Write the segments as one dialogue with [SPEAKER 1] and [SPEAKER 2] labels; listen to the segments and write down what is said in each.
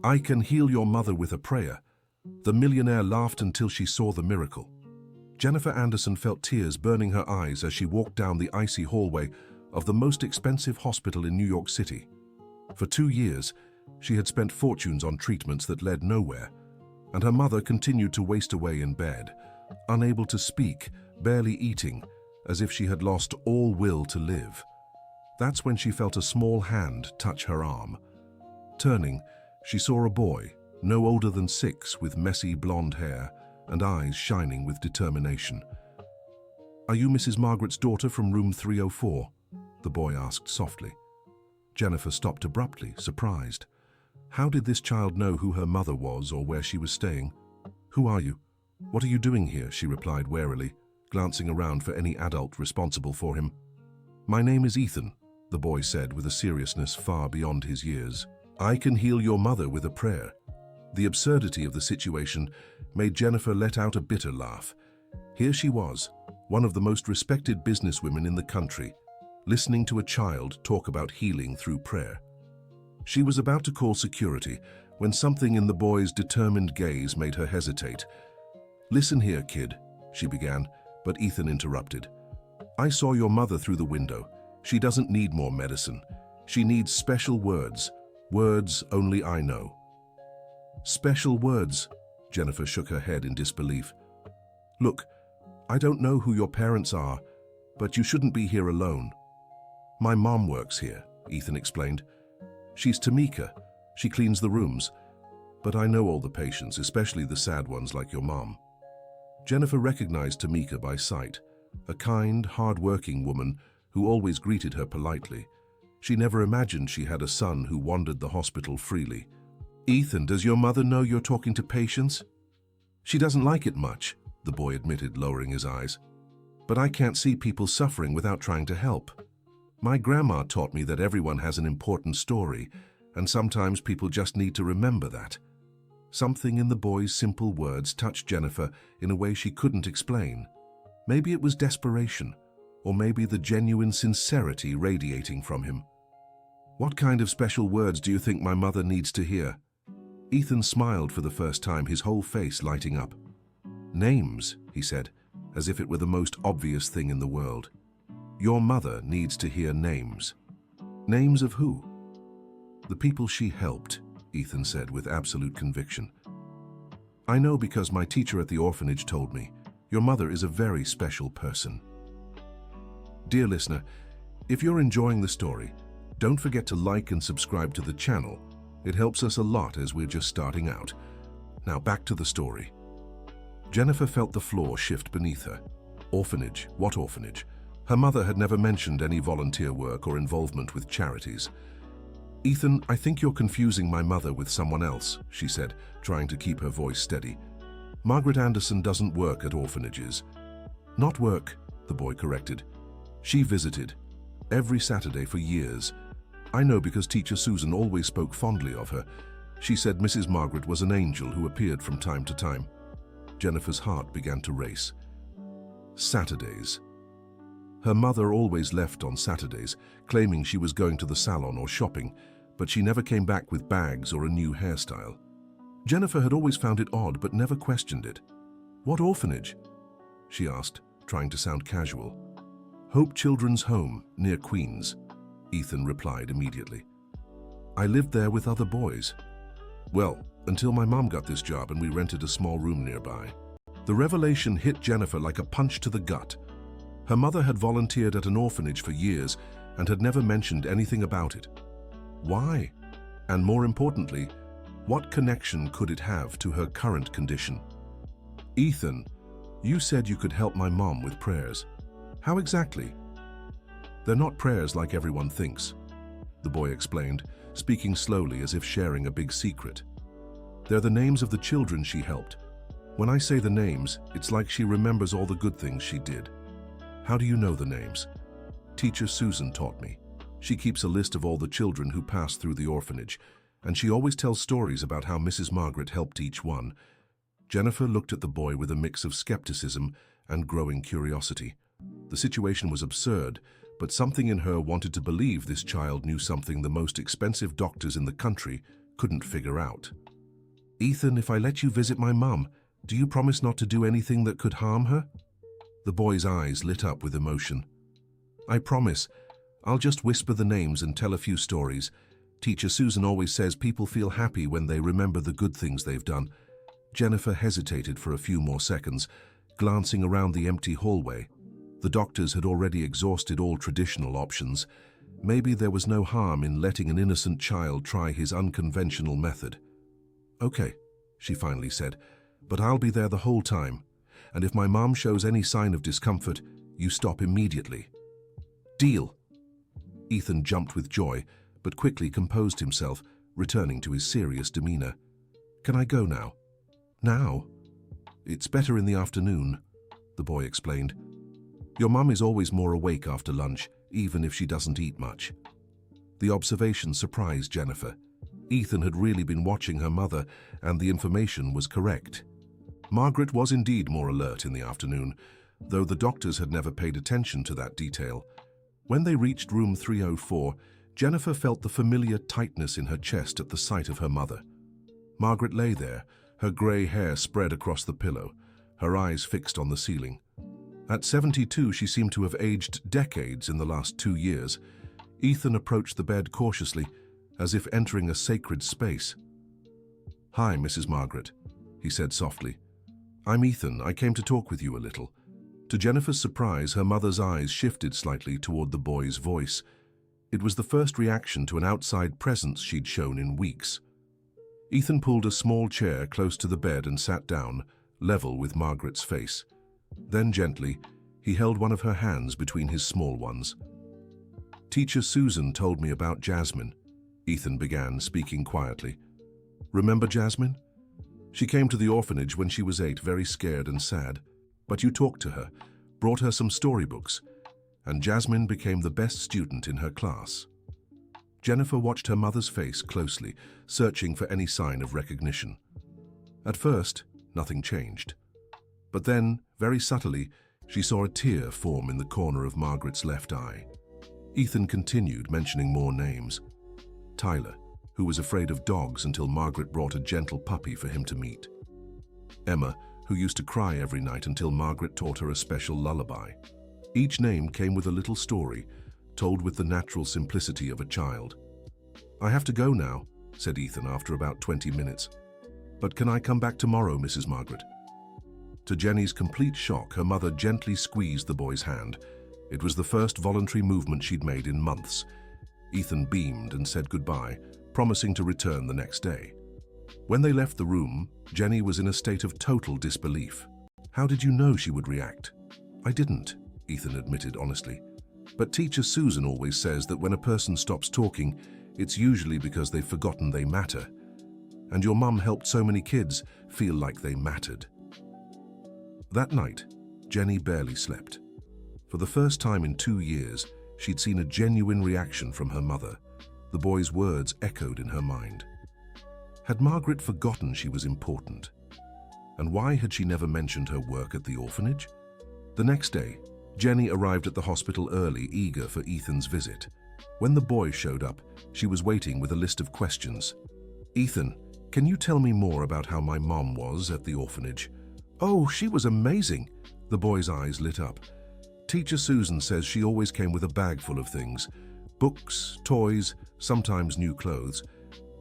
[SPEAKER 1] I can heal your mother with a prayer. The millionaire laughed until she saw the miracle. Jennifer Anderson felt tears burning her eyes as she walked down the icy hallway of the most expensive hospital in New York City. For 2 years, she had spent fortunes on treatments that led nowhere, and her mother continued to waste away in bed, unable to speak, barely eating, as if she had lost all will to live. That's when she felt a small hand touch her arm. Turning, she saw a boy, no older than 6, with messy blonde hair and eyes shining with determination. "Are you Mrs. Margaret's daughter from room 304? The boy asked softly. Jennifer stopped abruptly, surprised. How did this child know who her mother was or where she was staying? "Who are you? What are you doing here?" she replied warily, glancing around for any adult responsible for him. "My name is Ethan," the boy said with a seriousness far beyond his years. "I can heal your mother with a prayer." The absurdity of the situation made Jennifer let out a bitter laugh. Here she was, one of the most respected businesswomen in the country, listening to a child talk about healing through prayer. She was about to call security when something in the boy's determined gaze made her hesitate. "Listen here, kid," she began, but Ethan interrupted. "I saw your mother through the window. She doesn't need more medicine. She needs special words, words only I know." "Special words?" Jennifer shook her head in disbelief. "Look, I don't know who your parents are, but you shouldn't be here alone." "My mom works here," Ethan explained. "She's Tamika. She cleans the rooms. But I know all the patients, especially the sad ones like your mom." Jennifer recognized Tamika by sight, a kind, hard-working woman who always greeted her politely. She never imagined she had a son who wandered the hospital freely. "Ethan, does your mother know you're talking to patients?" "She doesn't like it much," the boy admitted, lowering his eyes. "But I can't see people suffering without trying to help. My grandma taught me that everyone has an important story, and sometimes people just need to remember that." Something in the boy's simple words touched Jennifer in a way she couldn't explain. Maybe it was desperation, or maybe the genuine sincerity radiating from him. "What kind of special words do you think my mother needs to hear?" Ethan smiled for the first time, his whole face lighting up. "Names," he said, as if it were the most obvious thing in the world. "Your mother needs to hear names." "Names of who?" "The people she helped," Ethan said with absolute conviction. "I know because my teacher at the orphanage told me. Your mother is a very special person." Dear listener, if you're enjoying the story, don't forget to like and subscribe to the channel. It helps us a lot as we're just starting out. Now back to the story. Jennifer felt the floor shift beneath her. Orphanage? What orphanage? Her mother had never mentioned any volunteer work or involvement with charities. "Ethan, I think you're confusing my mother with someone else," she said, trying to keep her voice steady. "Margaret Anderson doesn't work at orphanages." "Not work," the boy corrected. "She visited. Every Saturday for years. I know because Teacher Susan always spoke fondly of her. She said Mrs. Margaret was an angel who appeared from time to time." Jennifer's heart began to race. Saturdays. Her mother always left on Saturdays, claiming she was going to the salon or shopping, but she never came back with bags or a new hairstyle. Jennifer had always found it odd but never questioned it. "What orphanage?" she asked, trying to sound casual. "Hope Children's Home, near Queens," Ethan replied immediately. "I lived there with other boys." "Well, until my mom got this job and we rented a small room nearby." The revelation hit Jennifer like a punch to the gut. Her mother had volunteered at an orphanage for years and had never mentioned anything about it. Why? And more importantly, what connection could it have to her current condition? "Ethan, you said you could help my mom with prayers. How exactly?" "They're not prayers like everyone thinks," the boy explained, speaking slowly as if sharing a big secret. "They're the names of the children she helped. When I say the names, it's like she remembers all the good things she did." "How do you know the names?" "Teacher Susan taught me. She keeps a list of all the children who pass through the orphanage, and she always tells stories about how Mrs. Margaret helped each one." Jennifer looked at the boy with a mix of skepticism and growing curiosity. The situation was absurd, but something in her wanted to believe this child knew something the most expensive doctors in the country couldn't figure out. "Ethan, if I let you visit my mum, do you promise not to do anything that could harm her?" The boy's eyes lit up with emotion. "I promise. I'll just whisper the names and tell a few stories. Teacher Susan always says people feel happy when they remember the good things they've done." Jennifer hesitated for a few more seconds, glancing around the empty hallway. The doctors had already exhausted all traditional options. Maybe there was no harm in letting an innocent child try his unconventional method. "Okay," she finally said, "but I'll be there the whole time. And if my mom shows any sign of discomfort, you stop immediately." "Deal." Ethan jumped with joy, but quickly composed himself, returning to his serious demeanor. "Can I go now?" "Now?" "It's better in the afternoon," the boy explained. "Your mum is always more awake after lunch, even if she doesn't eat much." The observation surprised Jennifer. Ethan had really been watching her mother, and the information was correct. Margaret was indeed more alert in the afternoon, though the doctors had never paid attention to that detail. When they reached room 304, Jennifer felt the familiar tightness in her chest at the sight of her mother. Margaret lay there, her grey hair spread across the pillow, her eyes fixed on the ceiling. At 72, she seemed to have aged decades in the last 2 years. Ethan approached the bed cautiously, as if entering a sacred space. "Hi, Mrs. Margaret," he said softly. "I'm Ethan. I came to talk with you a little." To Jennifer's surprise, her mother's eyes shifted slightly toward the boy's voice. It was the first reaction to an outside presence she'd shown in weeks. Ethan pulled a small chair close to the bed and sat down, level with Margaret's face. Then gently, he held one of her hands between his small ones. "Teacher Susan told me about Jasmine," Ethan began, speaking quietly. "Remember Jasmine? She came to the orphanage when she was 8, very scared and sad. But you talked to her, brought her some storybooks, and Jasmine became the best student in her class." Jennifer watched her mother's face closely, searching for any sign of recognition. At first, nothing changed. But then, very subtly, she saw a tear form in the corner of Margaret's left eye. Ethan continued, mentioning more names. Tyler, who was afraid of dogs until Margaret brought a gentle puppy for him to meet. Emma, who used to cry every night until Margaret taught her a special lullaby. Each name came with a little story, told with the natural simplicity of a child. "I have to go now," said Ethan after about 20 minutes. "But can I come back tomorrow, Mrs. Margaret?" To Jenny's complete shock, her mother gently squeezed the boy's hand. It was the first voluntary movement she'd made in months. Ethan beamed and said goodbye, promising to return the next day. When they left the room, Jenny was in a state of total disbelief. "How did you know she would react?" "I didn't," Ethan admitted honestly. "But Teacher Susan always says that when a person stops talking, it's usually because they've forgotten they matter. And your mum helped so many kids feel like they mattered." That night, Jenny barely slept. For the first time in 2 years, she'd seen a genuine reaction from her mother. The boy's words echoed in her mind. Had Margaret forgotten she was important? And why had she never mentioned her work at the orphanage? The next day, Jenny arrived at the hospital early, eager for Ethan's visit. When the boy showed up, she was waiting with a list of questions. "Ethan, can you tell me more about how my mom was at the orphanage?" "Oh, she was amazing." The boy's eyes lit up. "Teacher Susan says she always came with a bag full of things. Books, toys, sometimes new clothes.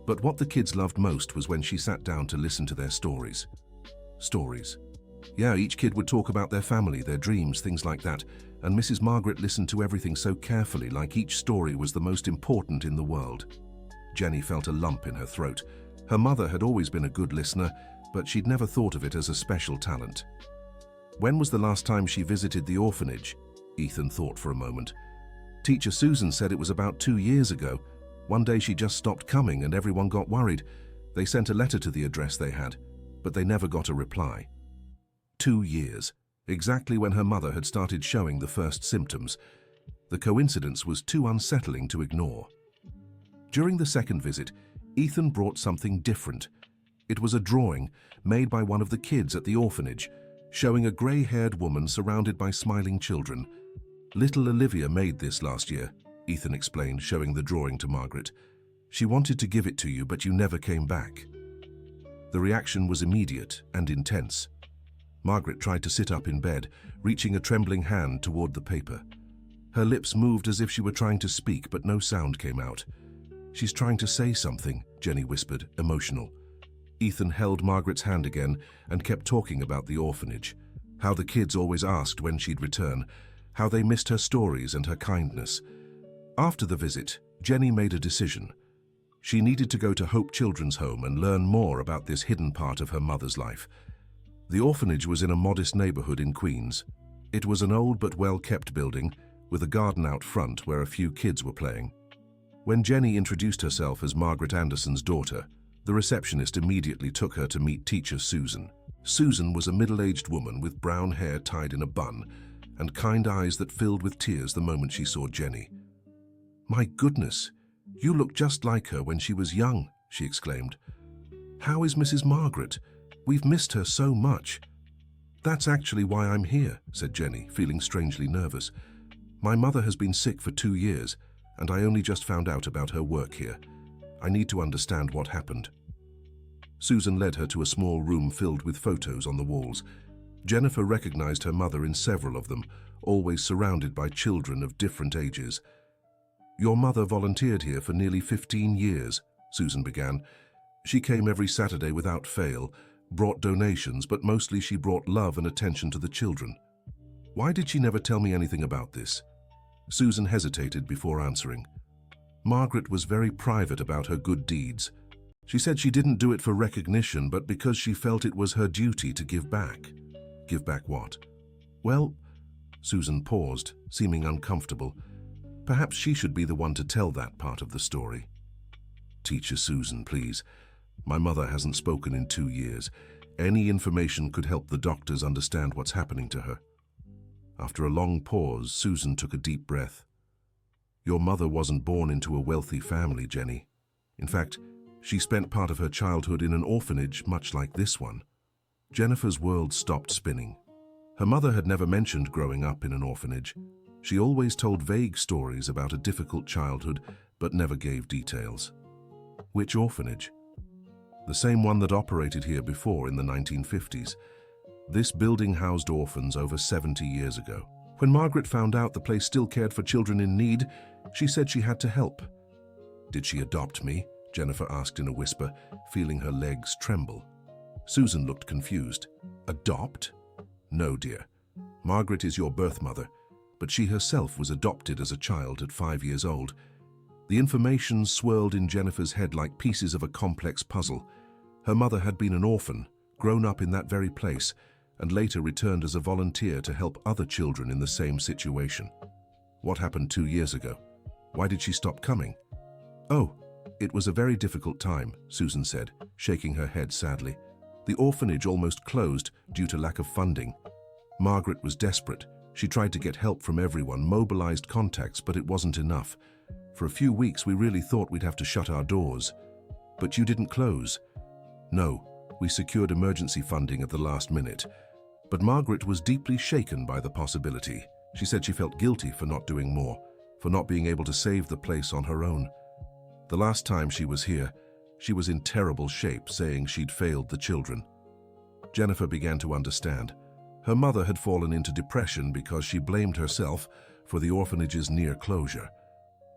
[SPEAKER 1] But what the kids loved most was when she sat down to listen to their stories." Stories. Yeah, each kid would talk about their family, their dreams, things like that. And Mrs. Margaret listened to everything so carefully, like each story was the most important in the world. Jenny felt a lump in her throat. Her mother had always been a good listener, but she'd never thought of it as a special talent. When was the last time she visited the orphanage? Ethan thought for a moment. Teacher Susan said it was about 2 years ago. One day she just stopped coming and everyone got worried. They sent a letter to the address they had, but they never got a reply. 2 years, exactly when her mother had started showing the first symptoms. The coincidence was too unsettling to ignore. During the second visit, Ethan brought something different. It was a drawing made by one of the kids at the orphanage, showing a grey-haired woman surrounded by smiling children. "Little Olivia made this last year," Ethan explained, showing the drawing to Margaret. She wanted to give it to you, but you never came back." The reaction was immediate and intense. Margaret tried to sit up in bed, reaching a trembling hand toward the paper. Her lips moved as if she were trying to speak, but no sound came out. "She's trying to say something," Jenny whispered, emotional. Ethan held Margaret's hand again and kept talking about the orphanage, how the kids always asked when she'd return, how they missed her stories and her kindness. After the visit, Jenny made a decision. She needed to go to Hope Children's Home and learn more about this hidden part of her mother's life. The orphanage was in a modest neighborhood in Queens. It was an old but well-kept building, with a garden out front where a few kids were playing. When Jenny introduced herself as Margaret Anderson's daughter, the receptionist immediately took her to meet teacher Susan. Susan was a middle-aged woman with brown hair tied in a bun and kind eyes that filled with tears the moment she saw Jenny. "My goodness, you look just like her when she was young," she exclaimed. "How is Mrs. Margaret? We've missed her so much." "That's actually why I'm here," said Jenny, feeling strangely nervous. "My mother has been sick for 2 years, and I only just found out about her work here. I need to understand what happened." Susan led her to a small room filled with photos on the walls. Jennifer recognized her mother in several of them, always surrounded by children of different ages. "Your mother volunteered here for nearly 15 years, Susan began. "She came every Saturday without fail, brought donations, but mostly she brought love and attention to the children. Why did she never tell me anything about this?" Susan hesitated before answering. "Margaret was very private about her good deeds. She said she didn't do it for recognition, but because she felt it was her duty to give back." "Give back what?" "Well," Susan paused, seeming uncomfortable. "Perhaps she should be the one to tell that part of the story." "Teacher Susan, please. My mother hasn't spoken in 2 years. Any information could help the doctors understand what's happening to her." After a long pause, Susan took a deep breath. "Your mother wasn't born into a wealthy family, Jenny. In fact, she spent part of her childhood in an orphanage much like this one." Jennifer's world stopped spinning. Her mother had never mentioned growing up in an orphanage. She always told vague stories about a difficult childhood, but never gave details. "Which orphanage?" "The same one that operated here before in the 1950s. This building housed orphans over 70 years ago. When Margaret found out the place still cared for children in need, she said she had to help." "Did she adopt me?" Jennifer asked in a whisper, feeling her legs tremble. Susan looked confused. "Adopt?" "No, dear. Margaret is your birth mother, but she herself was adopted as a child at 5 years old." The information swirled in Jennifer's head like pieces of a complex puzzle. Her mother had been an orphan, grown up in that very place, and later returned as a volunteer to help other children in the same situation. "What happened 2 years ago? Why did she stop coming?" "Oh, it was a very difficult time," Susan said, shaking her head sadly. "The orphanage almost closed due to lack of funding. Margaret was desperate. She tried to get help from everyone, mobilized contacts, but it wasn't enough. For a few weeks, we really thought we'd have to shut our doors." "But you didn't close?" "No, we secured emergency funding at the last minute. But Margaret was deeply shaken by the possibility. She said she felt guilty for not doing more, for not being able to save the place on her own. The last time she was here, she was in terrible shape, saying she'd failed the children." Jennifer began to understand. Her mother had fallen into depression because she blamed herself for the orphanage's near closure.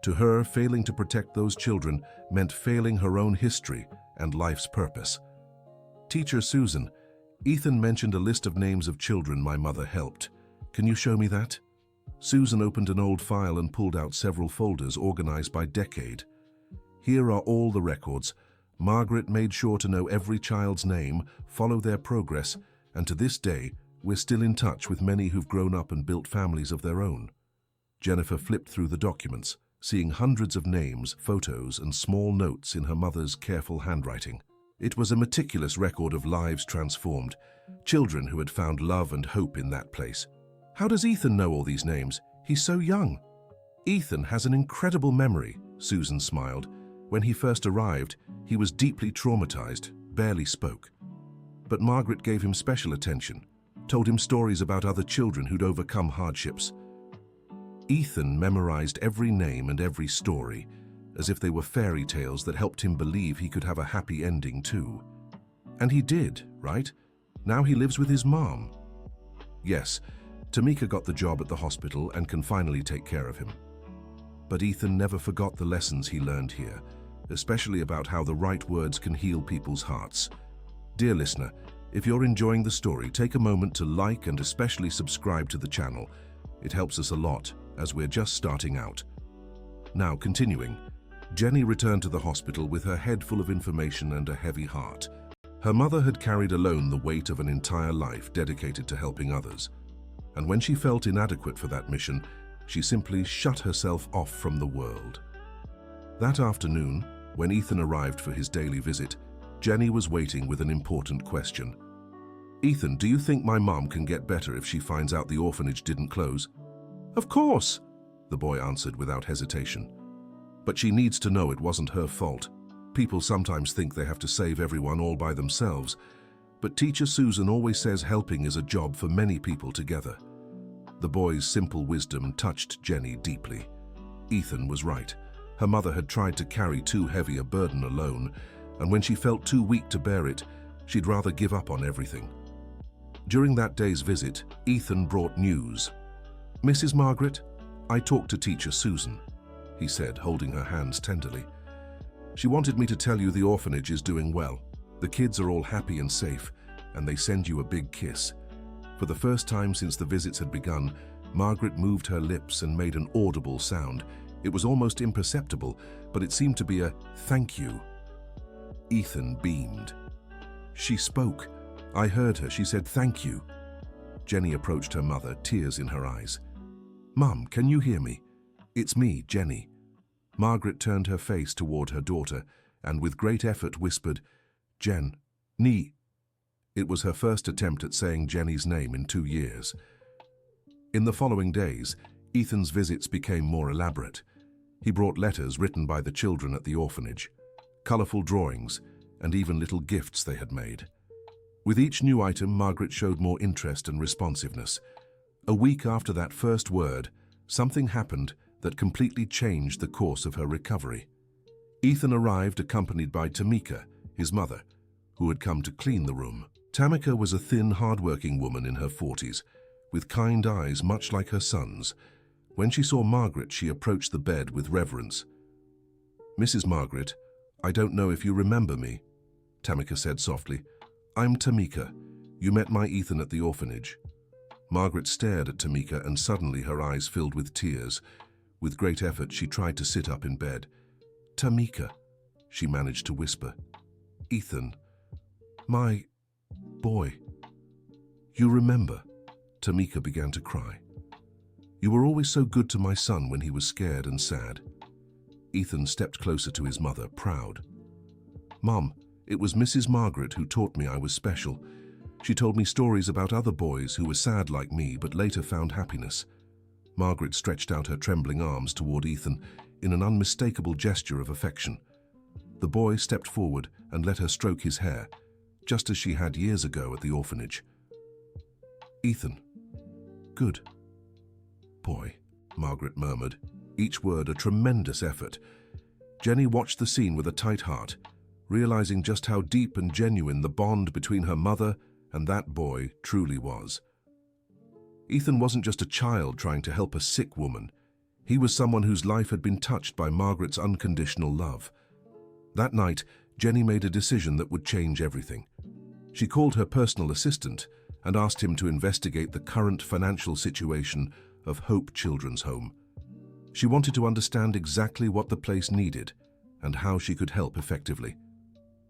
[SPEAKER 1] To her, failing to protect those children meant failing her own history and life's purpose. "Teacher Susan, Ethan mentioned a list of names of children my mother helped. Can you show me that?" Susan opened an old file and pulled out several folders organized by decade. "Here are all the records. Margaret made sure to know every child's name, follow their progress, and to this day, we're still in touch with many who've grown up and built families of their own." Jennifer flipped through the documents, seeing hundreds of names, photos, and small notes in her mother's careful handwriting. It was a meticulous record of lives transformed, children who had found love and hope in that place. "How does Ethan know all these names? He's so young." "Ethan has an incredible memory," Susan smiled. "When he first arrived, he was deeply traumatized, barely spoke. But Margaret gave him special attention, told him stories about other children who'd overcome hardships. Ethan memorized every name and every story, as if they were fairy tales that helped him believe he could have a happy ending too. And he did, right? Now he lives with his mom. Yes, Tamika got the job at the hospital and can finally take care of him. But Ethan never forgot the lessons he learned here, especially about how the right words can heal people's hearts. Dear listener, if you're enjoying the story, take a moment to like and especially subscribe to the channel. It helps us a lot, as we're just starting out. Now, continuing, Jenny returned to the hospital with her head full of information and a heavy heart. Her mother had carried alone the weight of an entire life dedicated to helping others. And when she felt inadequate for that mission, she simply shut herself off from the world. That afternoon, when Ethan arrived for his daily visit, Jenny was waiting with an important question. "Ethan, do you think my mom can get better if she finds out the orphanage didn't close?" "Of course," the boy answered without hesitation. "But she needs to know it wasn't her fault. People sometimes think they have to save everyone all by themselves, but Teacher Susan always says helping is a job for many people together." The boy's simple wisdom touched Jenny deeply. Ethan was right. Her mother had tried to carry too heavy a burden alone, and when she felt too weak to bear it, she'd rather give up on everything. During that day's visit, Ethan brought news. "Mrs. Margaret, I talked to Teacher Susan," he said, holding her hands tenderly. "She wanted me to tell you the orphanage is doing well. The kids are all happy and safe, and they send you a big kiss." For the first time since the visits had begun, Margaret moved her lips and made an audible sound. It was almost imperceptible, but it seemed to be a thank you. Ethan beamed. "She spoke. I heard her. She said thank you." Jenny approached her mother, tears in her eyes. "Mum, can you hear me? It's me, Jenny." Margaret turned her face toward her daughter and with great effort whispered, "Jen-ni." It was her first attempt at saying Jenny's name in 2 years. In the following days, Ethan's visits became more elaborate. He brought letters written by the children at the orphanage, colorful drawings, and even little gifts they had made. With each new item, Margaret showed more interest and responsiveness. A week after that first word, something happened that completely changed the course of her recovery. Ethan arrived accompanied by Tamika, his mother, who had come to clean the room. Tamika was a thin, hard-working woman in her 40s, with kind eyes much like her son's. When she saw Margaret, she approached the bed with reverence. "Mrs. Margaret, I don't know if you remember me," Tamika said softly. "I'm Tamika. You met my Ethan at the orphanage." Margaret stared at Tamika and suddenly her eyes filled with tears. With great effort, she tried to sit up in bed. "Tamika," she managed to whisper. "Ethan, my boy. You remember?" Tamika began to cry. "You were always so good to my son when he was scared and sad." Ethan stepped closer to his mother, proud. "Mom, it was Mrs. Margaret who taught me I was special. She told me stories about other boys who were sad like me but later found happiness." Margaret stretched out her trembling arms toward Ethan in an unmistakable gesture of affection. The boy stepped forward and let her stroke his hair, just as she had years ago at the orphanage. "Ethan, good boy," Margaret murmured, each word a tremendous effort. Jenny watched the scene with a tight heart, realizing just how deep and genuine the bond between her mother and that boy truly was. Ethan wasn't just a child trying to help a sick woman. He was someone whose life had been touched by Margaret's unconditional love. That night, Jenny made a decision that would change everything. She called her personal assistant and asked him to investigate the current financial situation of Hope Children's Home. She wanted to understand exactly what the place needed and how she could help effectively.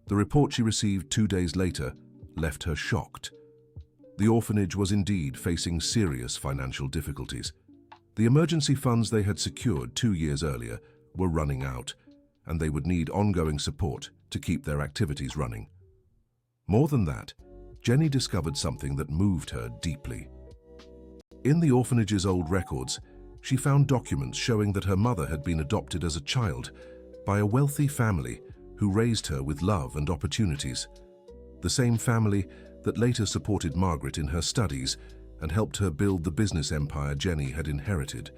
[SPEAKER 1] The report she received 2 days later left her shocked. The orphanage was indeed facing serious financial difficulties. The emergency funds they had secured 2 years earlier were running out, and they would need ongoing support to keep their activities running. More than that, Jenny discovered something that moved her deeply. In the orphanage's old records, she found documents showing that her mother had been adopted as a child by a wealthy family who raised her with love and opportunities. The same family that later supported Margaret in her studies and helped her build the business empire Jenny had inherited.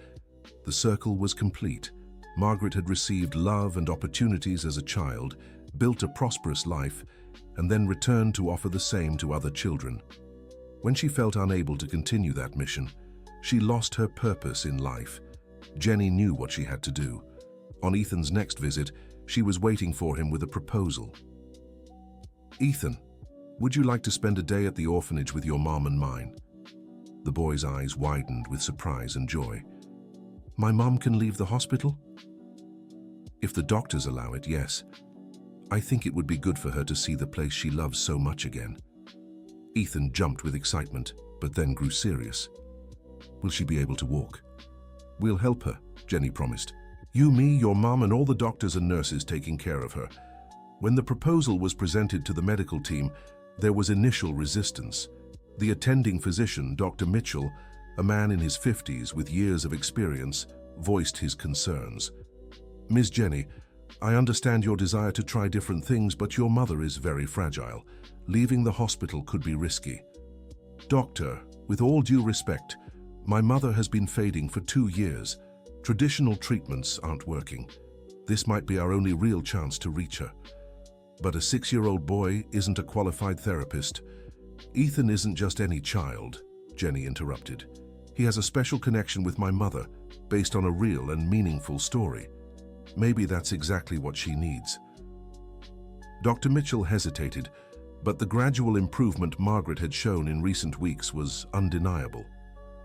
[SPEAKER 1] The circle was complete. Margaret had received love and opportunities as a child, built a prosperous life, and then returned to offer the same to other children. When she felt unable to continue that mission, she lost her purpose in life. Jenny knew what she had to do. On Ethan's next visit, she was waiting for him with a proposal. "Ethan, would you like to spend a day at the orphanage with your mom and mine?" The boy's eyes widened with surprise and joy. "My mom can leave the hospital?" "If the doctors allow it, yes. I think it would be good for her to see the place she loves so much again." Ethan jumped with excitement, but then grew serious. "Will she be able to walk?" "We'll help her," Jenny promised. "You, me, your mom, and all the doctors and nurses taking care of her." When the proposal was presented to the medical team, there was initial resistance. The attending physician, Dr. Mitchell, a man in his 50s with years of experience, voiced his concerns. "Ms. Jenny, I understand your desire to try different things, but your mother is very fragile. Leaving the hospital could be risky." "Doctor, with all due respect, my mother has been fading for 2 years. Traditional treatments aren't working. This might be our only real chance to reach her." "But a 6-year-old boy isn't a qualified therapist." "Ethan isn't just any child," Jenny interrupted. "He has a special connection with my mother, based on a real and meaningful story. Maybe that's exactly what she needs." Dr. Mitchell hesitated, but the gradual improvement Margaret had shown in recent weeks was undeniable.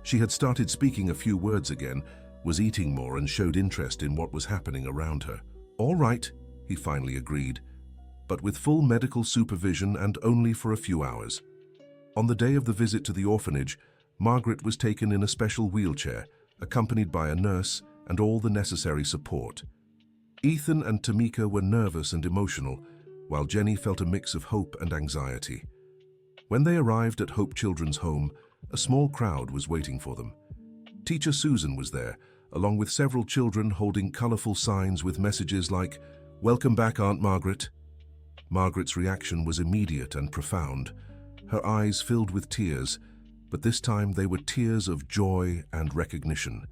[SPEAKER 1] She had started speaking a few words again, was eating more, and showed interest in what was happening around her. "All right," he finally agreed, but with full medical supervision and only for a few hours. On the day of the visit to the orphanage, Margaret was taken in a special wheelchair, accompanied by a nurse and all the necessary support. Ethan and Tamika were nervous and emotional, while Jenny felt a mix of hope and anxiety. When they arrived at Hope Children's Home, a small crowd was waiting for them. Teacher Susan was there, along with several children holding colorful signs with messages like, "Welcome back, Aunt Margaret." Margaret's reaction was immediate and profound. Her eyes filled with tears, but this time they were tears of joy and recognition.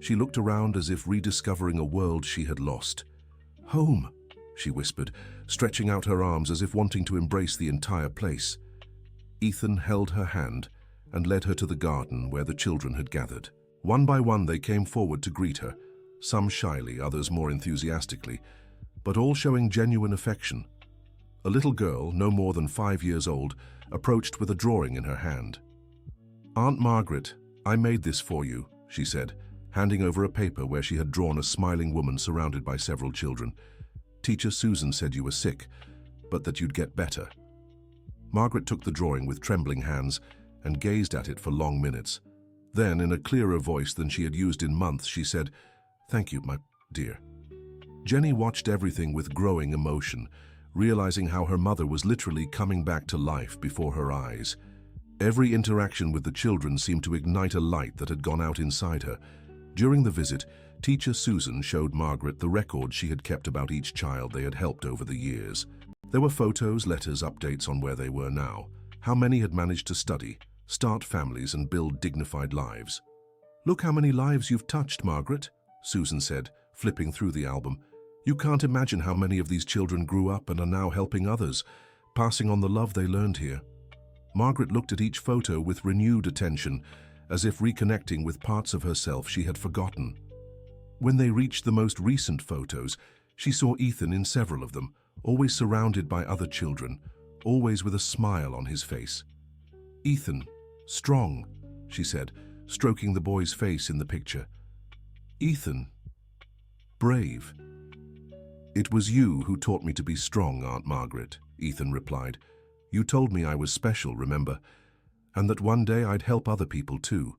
[SPEAKER 1] She looked around as if rediscovering a world she had lost. "Home," she whispered, stretching out her arms as if wanting to embrace the entire place. Ethan held her hand and led her to the garden where the children had gathered. One by one they came forward to greet her, some shyly, others more enthusiastically, but all showing genuine affection. A little girl, no more than 5 years old, approached with a drawing in her hand. "Aunt Margaret, I made this for you," she said, handing over a paper where she had drawn a smiling woman surrounded by several children. "Teacher Susan said you were sick, but that you'd get better." Margaret took the drawing with trembling hands and gazed at it for long minutes. Then, in a clearer voice than she had used in months, she said, "Thank you, my dear." Jenny watched everything with growing emotion, realizing how her mother was literally coming back to life before her eyes. Every interaction with the children seemed to ignite a light that had gone out inside her. During the visit, Teacher Susan showed Margaret the records she had kept about each child they had helped over the years. There were photos, letters, updates on where they were now, how many had managed to study, start families, and build dignified lives. "Look how many lives you've touched, Margaret," Susan said, flipping through the album. "You can't imagine how many of these children grew up and are now helping others, passing on the love they learned here." Margaret looked at each photo with renewed attention, as if reconnecting with parts of herself she had forgotten. When they reached the most recent photos, she saw Ethan in several of them, always surrounded by other children, always with a smile on his face. "Ethan, strong," she said, stroking the boy's face in the picture. "Ethan, brave." "It was you who taught me to be strong, Aunt Margaret," Ethan replied. "You told me I was special, remember? And that one day I'd help other people too."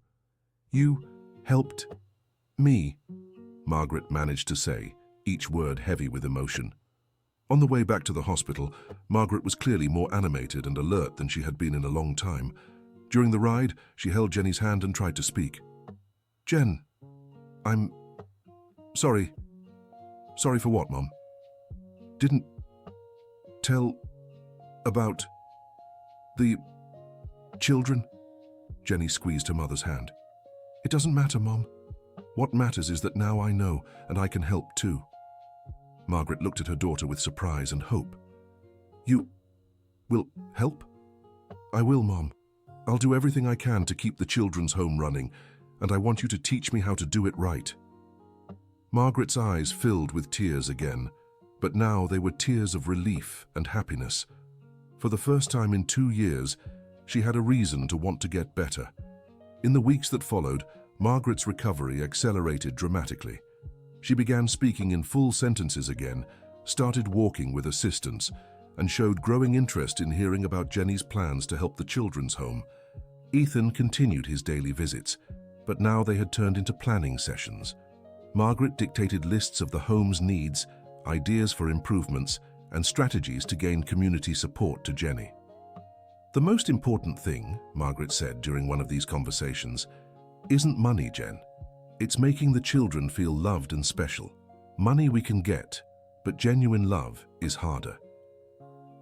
[SPEAKER 1] "You helped me," Margaret managed to say, each word heavy with emotion. On the way back to the hospital, Margaret was clearly more animated and alert than she had been in a long time. During the ride, she held Jenny's hand and tried to speak. "Jen, I'm sorry." "Sorry for what, Mom?" "Didn't tell about the children." Jenny squeezed her mother's hand. "It doesn't matter, Mom. What matters is that now I know, and I can help too." Margaret looked at her daughter with surprise and hope. "You will help?" "I will, Mom. I'll do everything I can to keep the children's home running, and I want you to teach me how to do it right." Margaret's eyes filled with tears again, but now they were tears of relief and happiness. For the first time in 2 years, she had a reason to want to get better. In the weeks that followed, Margaret's recovery accelerated dramatically. She began speaking in full sentences again, started walking with assistance, and showed growing interest in hearing about Jenny's plans to help the children's home. Ethan continued his daily visits, but now they had turned into planning sessions. Margaret dictated lists of the home's needs, ideas for improvements, and strategies to gain community support to Jenny. "The most important thing," Margaret said during one of these conversations, "isn't money, Jen. It's making the children feel loved and special. Money we can get, but genuine love is harder."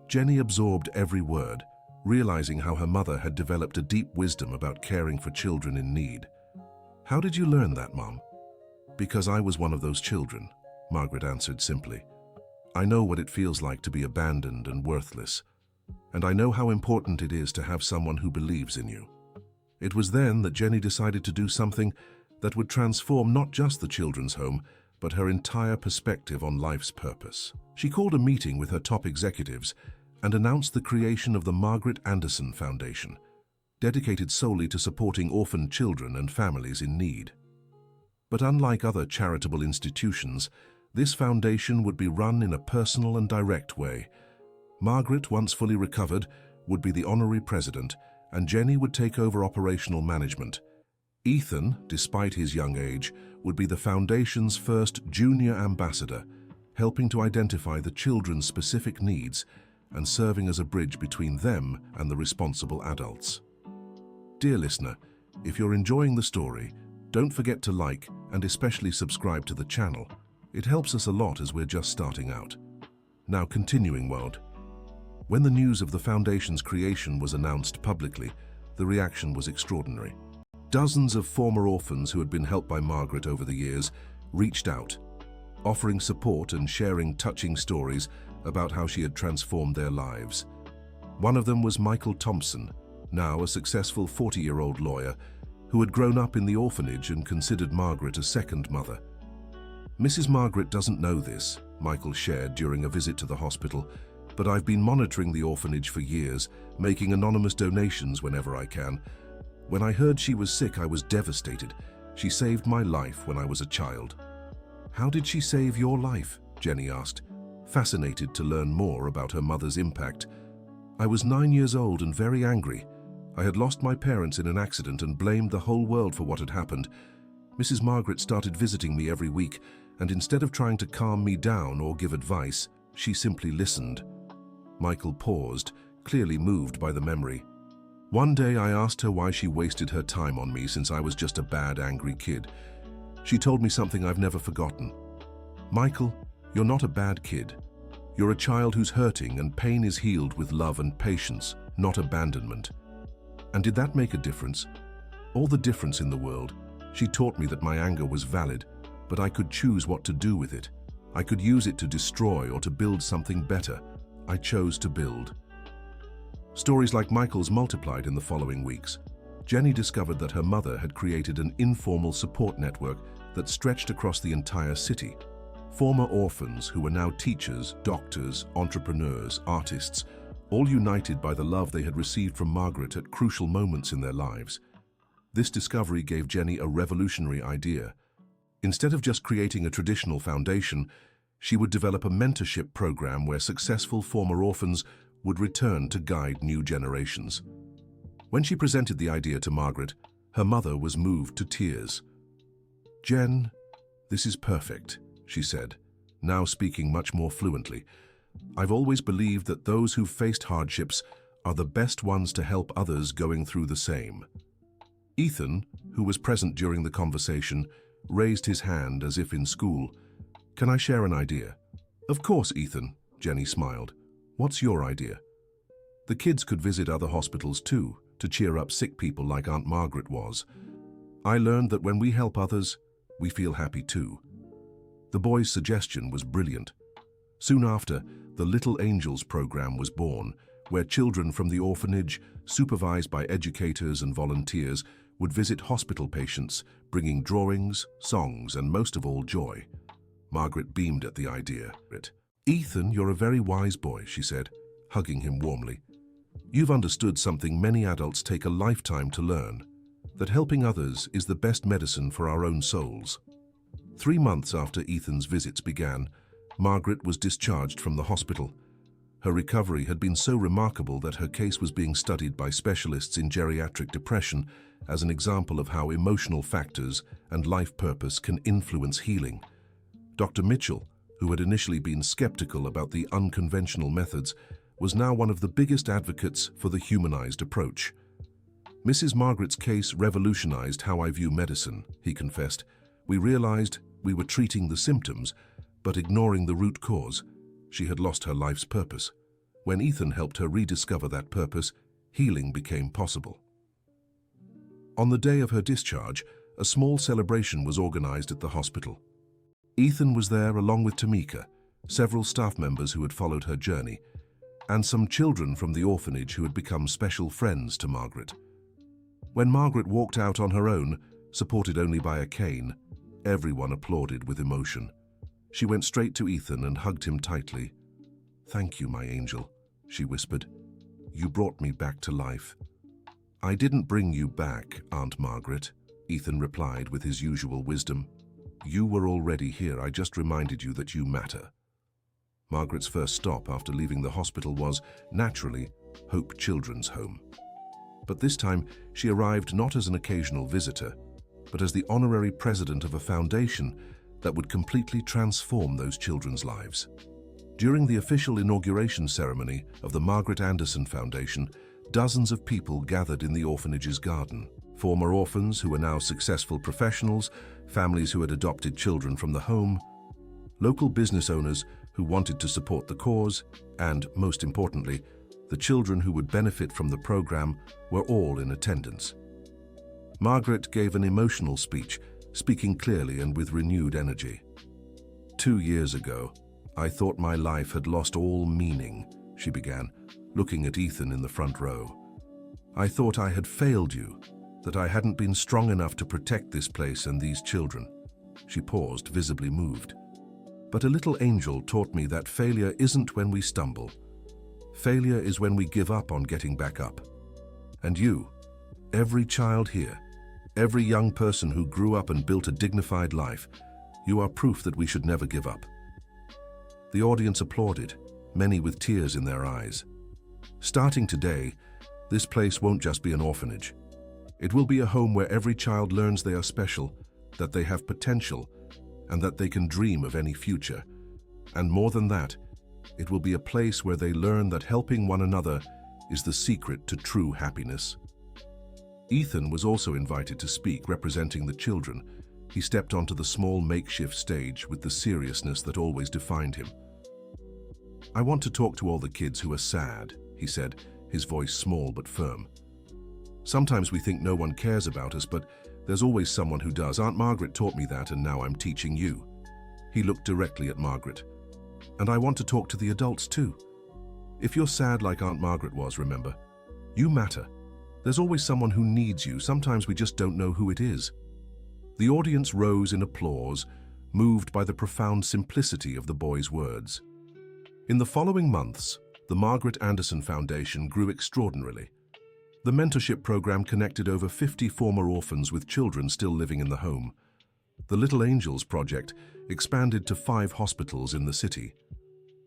[SPEAKER 1] Jenny absorbed every word, realizing how her mother had developed a deep wisdom about caring for children in need. "How did you learn that, Mom?" "Because I was one of those children," Margaret answered simply. "I know what it feels like to be abandoned and worthless, and I know how important it is to have someone who believes in you." It was then that Jenny decided to do something that would transform not just the children's home, but her entire perspective on life's purpose. She called a meeting with her top executives and announced the creation of the Margaret Anderson Foundation, dedicated solely to supporting orphaned children and families in need. But unlike other charitable institutions, this foundation would be run in a personal and direct way. Margaret, once fully recovered, would be the honorary president, and Jenny would take over operational management. Ethan, despite his young age, would be the foundation's first junior ambassador, helping to identify the children's specific needs and serving as a bridge between them and the responsible adults. Dear listener, if you're enjoying the story, don't forget to like and especially subscribe to the channel. It helps us a lot as we're just starting out. Now continuing world. When the news of the foundation's creation was announced publicly, the reaction was extraordinary. Dozens of former orphans who had been helped by Margaret over the years reached out, offering support and sharing touching stories about how she had transformed their lives. One of them was Michael Thompson, now a successful 40-year-old lawyer who had grown up in the orphanage and considered Margaret a second mother. "Mrs. Margaret doesn't know this," Michael shared during a visit to the hospital, "but I've been monitoring the orphanage for years, making anonymous donations whenever I can. When I heard she was sick, I was devastated. She saved my life when I was a child." "How did she save your life?" Jenny asked, fascinated to learn more about her mother's impact. "I was 9 years old and very angry. I had lost my parents in an accident and blamed the whole world for what had happened. Mrs. Margaret started visiting me every week, and instead of trying to calm me down or give advice, she simply listened." Michael paused, clearly moved by the memory. "One day I asked her why she wasted her time on me since I was just a bad, angry kid. She told me something I've never forgotten. 'Michael, you're not a bad kid. You're a child who's hurting, and pain is healed with love and patience, not abandonment.' And did that make a difference? All the difference in the world. She taught me that my anger was valid, but I could choose what to do with it. I could use it to destroy or to build something better. I chose to build." Stories like Michael's multiplied in the following weeks. Jenny discovered that her mother had created an informal support network that stretched across the entire city. Former orphans who were now teachers, doctors, entrepreneurs, artists, all united by the love they had received from Margaret at crucial moments in their lives. This discovery gave Jenny a revolutionary idea. Instead of just creating a traditional foundation, she would develop a mentorship program where successful former orphans would return to guide new generations. When she presented the idea to Margaret, her mother was moved to tears. "Jen, this is perfect," she said, now speaking much more fluently. "I've always believed that those who've faced hardships are the best ones to help others going through the same." Ethan, who was present during the conversation, raised his hand as if in school. "Can I share an idea?" "Of course, Ethan," Jenny smiled. "What's your idea?" "The kids could visit other hospitals too, to cheer up sick people like Aunt Margaret was. I learned that when we help others, We feel happy too." The boy's suggestion was brilliant. Soon after, the Little Angels program was born, where children from the orphanage, supervised by educators and volunteers, would visit hospital patients, bringing drawings, songs, and most of all, joy. Margaret beamed at the idea. "Ethan, you're a very wise boy," she said, hugging him warmly. "You've understood something many adults take a lifetime to learn, that helping others is the best medicine for our own souls." 3 months after Ethan's visits began, Margaret was discharged from the hospital. Her recovery had been so remarkable that her case was being studied by specialists in geriatric depression as an example of how emotional factors and life purpose can influence healing. Dr. Mitchell, who had initially been skeptical about the unconventional methods, was now one of the biggest advocates for the humanized approach. "Mrs. Margaret's case revolutionized how I view medicine," he confessed. "We realized we were treating the symptoms, but ignoring the root cause. She had lost her life's purpose. When Ethan helped her rediscover that purpose, healing became possible." On the day of her discharge, a small celebration was organized at the hospital. Ethan was there along with Tamika, several staff members who had followed her journey, and some children from the orphanage who had become special friends to Margaret. When Margaret walked out on her own, supported only by a cane, everyone applauded with emotion. She went straight to Ethan and hugged him tightly. "Thank you, my angel," she whispered. "You brought me back to life." "I didn't bring you back, Aunt Margaret," Ethan replied with his usual wisdom. "You were already here. I just reminded you that you matter." Margaret's first stop after leaving the hospital was, naturally, Hope Children's Home. But this time, she arrived not as an occasional visitor, but as the honorary president of a foundation that would completely transform those children's lives. During the official inauguration ceremony of the Margaret Anderson Foundation, dozens of people gathered in the orphanage's garden. Former orphans who were now successful professionals, families who had adopted children from the home, local business owners who wanted to support the cause, and, most importantly, the children who would benefit from the program were all in attendance. Margaret gave an emotional speech, speaking clearly and with renewed energy. 2 years ago, I thought my life had lost all meaning, she began, looking at Ethan in the front row. I thought I had failed you, that I hadn't been strong enough to protect this place and these children. She paused, visibly moved. But a little angel taught me that failure isn't when we stumble. Failure is when we give up on getting back up. And you, every child here, every young person who grew up and built a dignified life, you are proof that we should never give up. The audience applauded, many with tears in their eyes. Starting today, this place won't just be an orphanage. It will be a home where every child learns they are special, that they have potential, and that they can dream of any future. And more than that, it will be a place where they learn that helping one another is the secret to true happiness. Ethan was also invited to speak, representing the children. He stepped onto the small makeshift stage with the seriousness that always defined him. I want to talk to all the kids who are sad, he said, his voice small but firm. Sometimes we think no one cares about us, but there's always someone who does. Aunt Margaret taught me that, and now I'm teaching you. He looked directly at Margaret. And I want to talk to the adults too. If you're sad like Aunt Margaret was, remember, you matter. There's always someone who needs you. Sometimes we just don't know who it is. The audience rose in applause, moved by the profound simplicity of the boy's words. In the following months, the Margaret Anderson Foundation grew extraordinarily. The mentorship program connected over 50 former orphans with children still living in the home. The Little Angels project expanded to 5 hospitals in the city.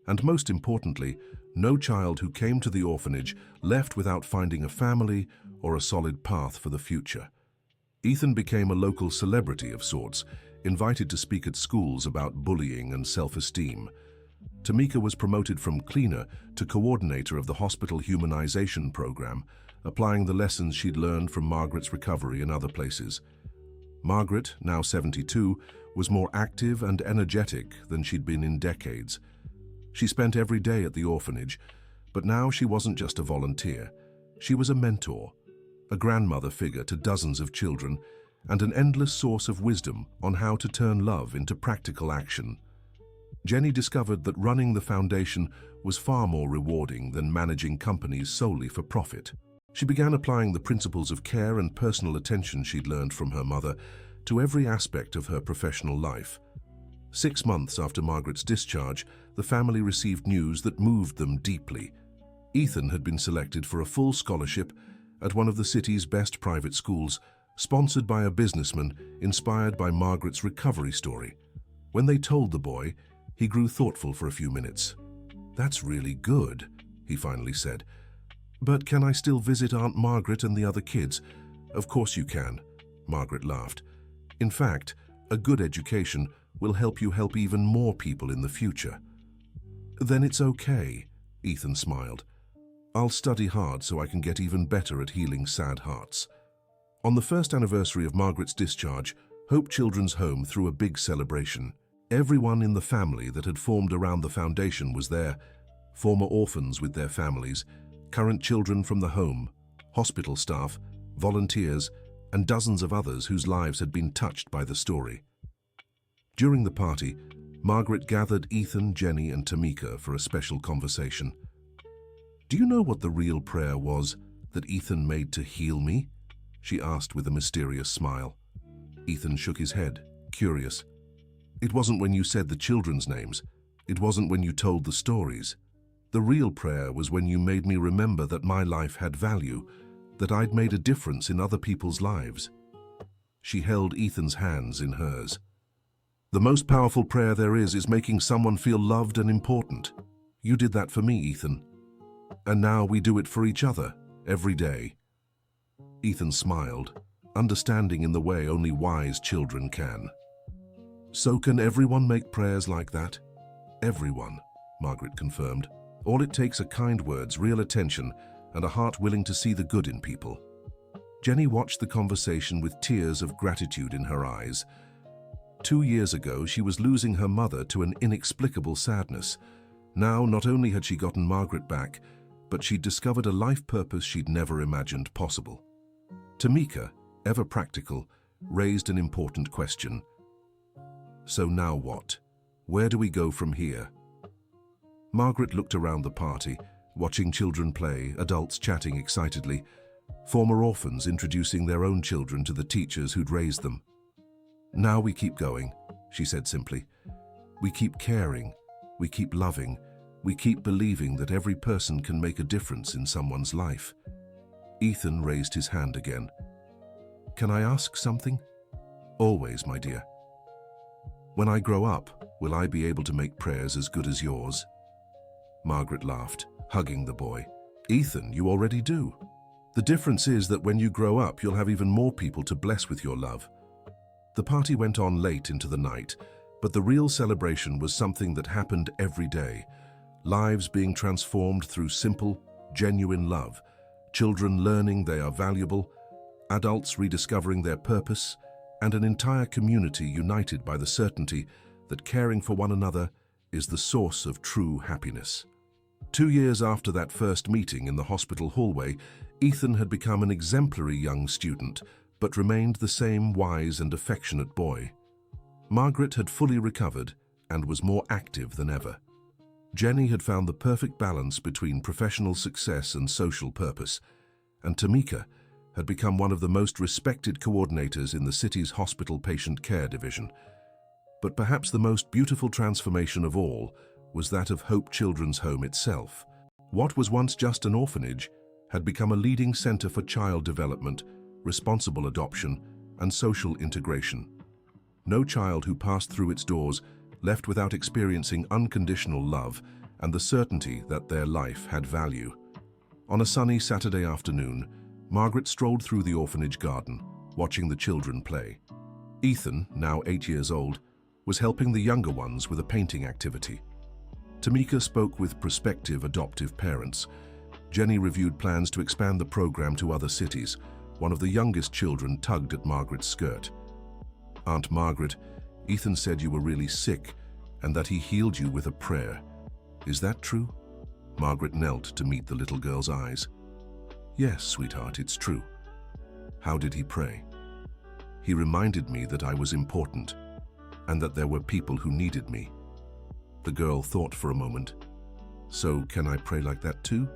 [SPEAKER 1] And most importantly, no child who came to the orphanage left without finding a family or a solid path for the future. Ethan became a local celebrity of sorts, invited to speak at schools about bullying and self-esteem. Tamika was promoted from cleaner to coordinator of the hospital humanization program, applying the lessons she'd learned from Margaret's recovery in other places. Margaret, now 72, was more active and energetic than she'd been in decades. She spent every day at the orphanage, but now she wasn't just a volunteer. She was a mentor, a grandmother figure to dozens of children, and an endless source of wisdom on how to turn love into practical action. Jenny discovered that running the foundation was far more rewarding than managing companies solely for profit. She began applying the principles of care and personal attention she'd learned from her mother to every aspect of her professional life. 6 months after Margaret's discharge, the family received news that moved them deeply. Ethan had been selected for a full scholarship at one of the city's best private schools, sponsored by a businessman inspired by Margaret's recovery story. When they told the boy, he grew thoughtful for a few minutes. "That's really good," he finally said. "But can I still visit Aunt Margaret and the other kids?" "Of course you can," Margaret laughed. "In fact, a good education will help you help even more people in the future." "Then it's okay," Ethan smiled. "I'll study hard so I can get even better at healing sad hearts." On the first anniversary of Margaret's discharge, Hope Children's Home threw a big celebration. Everyone in the family that had formed around the foundation was there: former orphans with their families, current children from the home, hospital staff, volunteers, and dozens of others whose lives had been touched by the story. During the party, Margaret gathered Ethan, Jenny, and Tamika for a special conversation. "Do you know what the real prayer was that Ethan made to heal me?" she asked with a mysterious smile. Ethan shook his head, curious. "It wasn't when you said the children's names. It wasn't when you told the stories. The real prayer was when you made me remember that my life had value, that I'd made a difference in other people's lives." She held Ethan's hands in hers. "The most powerful prayer there is making someone feel loved and important. You did that for me, Ethan. And now we do it for each other, every day." Ethan smiled, understanding in the way only wise children can. "So can everyone make prayers like that?" "Everyone," Margaret confirmed. "All it takes are kind words, real attention, and a heart willing to see the good in people." Jenny watched the conversation with tears of gratitude in her eyes. 2 years ago, she was losing her mother to an inexplicable sadness. Now, not only had she gotten Margaret back, but she'd discovered a life purpose she'd never imagined possible. Tamika, ever practical, raised an important question. "So now what? Where do we go from here?" Margaret looked around the party, watching children play, adults chatting excitedly, former orphans introducing their own children to the teachers who'd raised them. "Now we keep going," she said simply. "We keep caring, we keep loving, we keep believing that every person can make a difference in someone's life." Ethan raised his hand again. "Can I ask something?" "Always, my dear." "When I grow up, will I be able to make prayers as good as yours?" Margaret laughed, hugging the boy. "Ethan, you already do. The difference is that when you grow up, you'll have even more people to bless with your love." The party went on late into the night, but the real celebration was something that happened every day. Lives being transformed through simple, genuine love. Children learning they are valuable, adults rediscovering their purpose, and an entire community united by the certainty that caring for one another is the source of true happiness. 2 years after that first meeting in the hospital hallway, Ethan had become an exemplary young student, but remained the same wise and affectionate boy. Margaret had fully recovered and was more active than ever. Jenny had found the perfect balance between professional success and social purpose, and Tamika had become one of the most respected coordinators in the city's hospital patient care division. But perhaps the most beautiful transformation of all was that of Hope Children's Home itself. What was once just an orphanage had become a leading center for child development, responsible adoption, and social integration. No child who passed through its doors left without experiencing unconditional love and the certainty that their life had value. On a sunny Saturday afternoon, Margaret strolled through the orphanage garden, watching the children play. Ethan, now 8 years old, was helping the younger ones with a painting activity. Tamika spoke with prospective adoptive parents. Jenny reviewed plans to expand the program to other cities. One of the youngest children tugged at Margaret's skirt. "Aunt Margaret, Ethan said you were really sick and that he healed you with a prayer. Is that true?" Margaret knelt to meet the little girl's eyes. "Yes, sweetheart, it's true." "How did he pray?" He reminded me that I was important and that there were people who needed me. The girl thought for a moment. So can I pray like that too?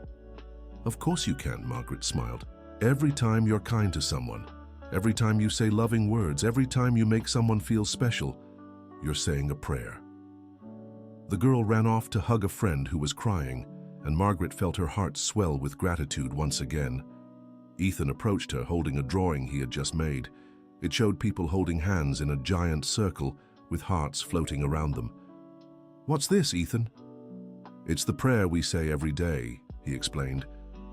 [SPEAKER 1] Of course you can, Margaret smiled. Every time you're kind to someone, every time you say loving words, every time you make someone feel special, you're saying a prayer. The girl ran off to hug a friend who was crying, and Margaret felt her heart swell with gratitude once again. Ethan approached her holding a drawing he had just made. It showed people holding hands in a giant circle with hearts floating around them. "What's this, Ethan?" "It's the prayer we say every day," he explained.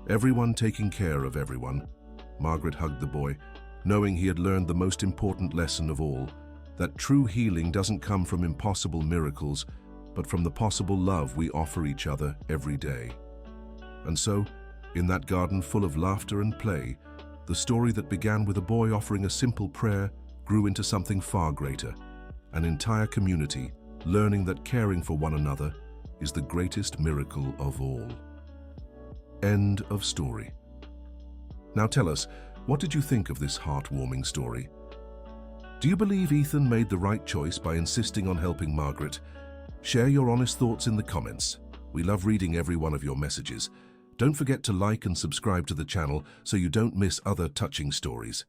[SPEAKER 1] "Everyone taking care of everyone." Margaret hugged the boy, knowing he had learned the most important lesson of all, that true healing doesn't come from impossible miracles, but from the possible love we offer each other every day. And so, in that garden full of laughter and play, the story that began with a boy offering a simple prayer grew into something far greater, an entire community learning that caring for one another is the greatest miracle of all. End of story. Now tell us, what did you think of this heartwarming story? Do you believe Ethan made the right choice by insisting on helping Margaret? Share your honest thoughts in the comments. We love reading every one of your messages. Don't forget to like and subscribe to the channel so you don't miss other touching stories.